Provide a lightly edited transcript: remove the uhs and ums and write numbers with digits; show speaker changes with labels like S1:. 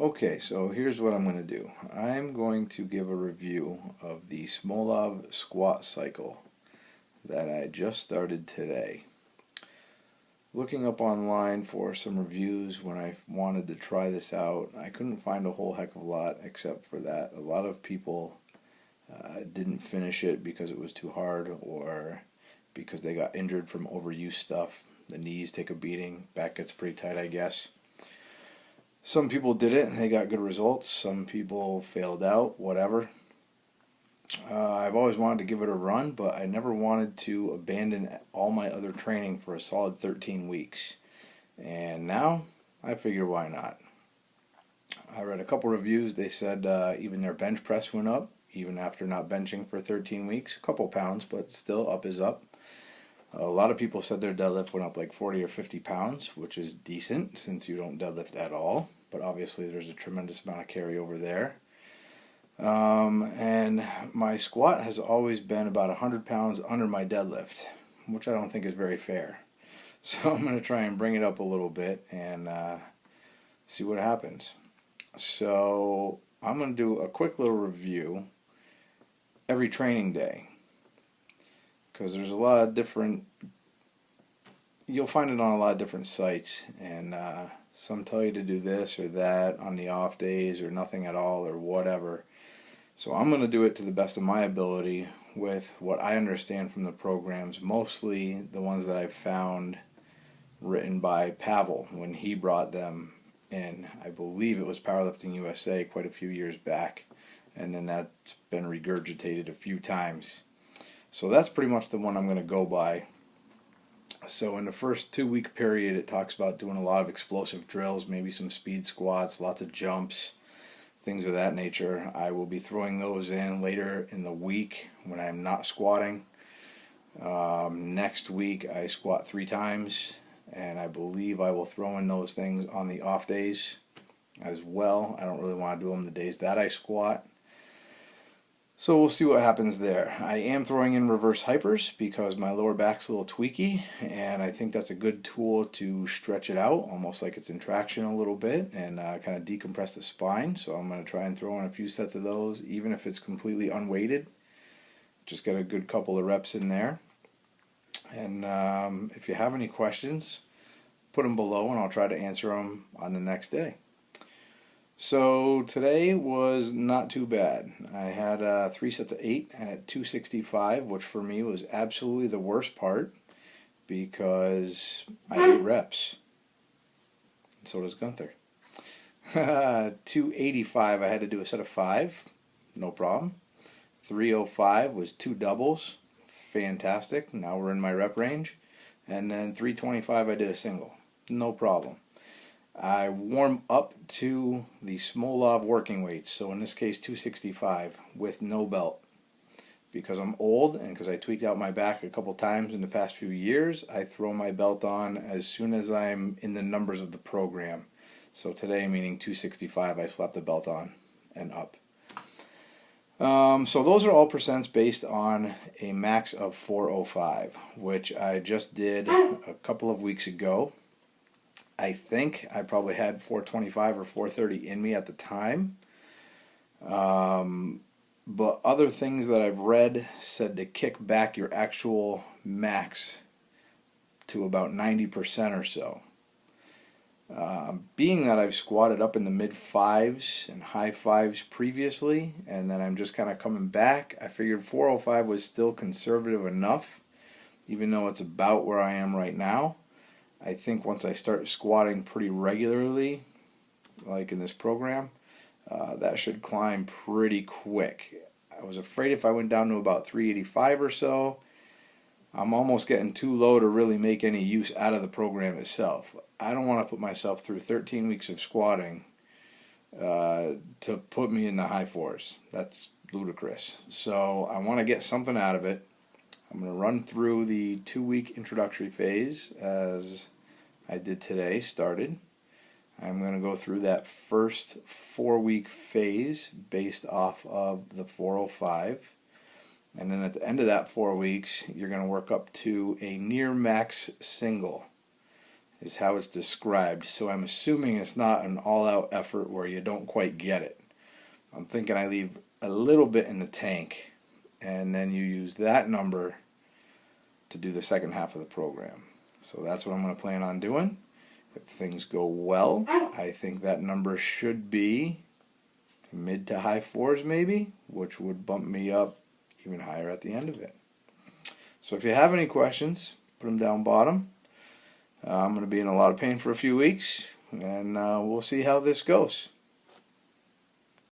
S1: Okay, so here's what I'm going to do. I'm going to give a review of the Smolov squat cycle that I just started today. Looking up online for some reviews when I wanted to try this out, I couldn't find a whole heck of a lot except for that a lot of people didn't finish it because it was too hard or because they got injured from overuse stuff. The knees take a beating, back gets pretty tight, I guess. Some people did it and they got good results. Some people failed out, whatever. I've always wanted to give it a run, but I never wanted to abandon all my other training for a solid 13 weeks. And now I figure why not? I read a couple reviews. They said even their bench press went up, even after not benching for 13 weeks. A couple pounds, but still up is up. A lot of people said their deadlift went up like 40 or 50 pounds, which is decent since you don't deadlift at all. But obviously there's a tremendous amount of carryover there. And my squat has always been about 100 pounds under my deadlift, which I don't think is very fair. So I'm going to try and bring it up a little bit and see what happens. So I'm going to do a quick little review every training day, because there's a lot of different, you'll find it on a lot of different sites, and some tell you to do this or that on the off days or nothing at all or whatever. So I'm going to do it to the best of my ability with what I understand from the programs, mostly the ones that I've found written by Pavel when he brought them in. I believe it was Powerlifting USA quite a few years back, and then that's been regurgitated a few times. So that's pretty much the one I'm going to go by. So in the first 2-week period, it talks about doing a lot of explosive drills, maybe some speed squats, lots of jumps, things of that nature. I will be throwing those in later in the week when I'm not squatting. Next week, I squat 3 times, and I believe I will throw in those things on the off days as well. I don't really want to do them the days that I squat. So we'll see what happens there. I am throwing in reverse hypers because my lower back's a little tweaky, and I think that's a good tool to stretch it out, almost like it's in traction a little bit, and kind of decompress the spine. So I'm going to try and throw in a few sets of those, even if it's completely unweighted. Just get a good couple of reps in there. And if you have any questions, put them below, and I'll try to answer them on the next day. So today was not too bad. I had 3 sets of 8 at 265, which for me was absolutely the worst part because I ate reps. So does Gunther. 285, I had to do a set of 5. No problem. 305 was 2 doubles. Fantastic. Now we're in my rep range. And then 325, I did a single. No problem. I warm up to the Smolov working weights, so in this case 265 with no belt. Because I'm old and because I tweaked out my back a couple times in the past few years, I throw my belt on as soon as I'm in the numbers of the program. So today, meaning 265, I slapped the belt on and up. So those are all percents based on a max of 405, which I just did a couple of weeks ago. I think I probably had 425 or 430 in me at the time. But other things that I've read said to kick back your actual max to about 90% or so. Being that I've squatted up in the mid 5s and high 5s previously, and then I'm just kind of coming back, I figured 405 was still conservative enough, even though it's about where I am right now. I think once I start squatting pretty regularly, like in this program, that should climb pretty quick. I was afraid if I went down to about 385 or so, I'm almost getting too low to really make any use out of the program itself. I don't want to put myself through 13 weeks of squatting to put me in the high 4s. That's ludicrous. So I want to get something out of it. I'm going to run through the 2-week introductory phase as I did today, started. I'm going to go through that first 4-week phase based off of the 405. And then at the end of that 4 weeks, you're going to work up to a near max single. is how it's described. So I'm assuming it's not an all-out effort where you don't quite get it. I'm thinking I leave a little bit in the tank, and then you use that number to do the second half of the program. So that's what I'm going to plan on doing. If things go well, I think that number should be mid to high 4s maybe, which would bump me up even higher at the end of it. So if you have any questions, put them down bottom. I'm going to be in a lot of pain for a few weeks, and we'll see how this goes.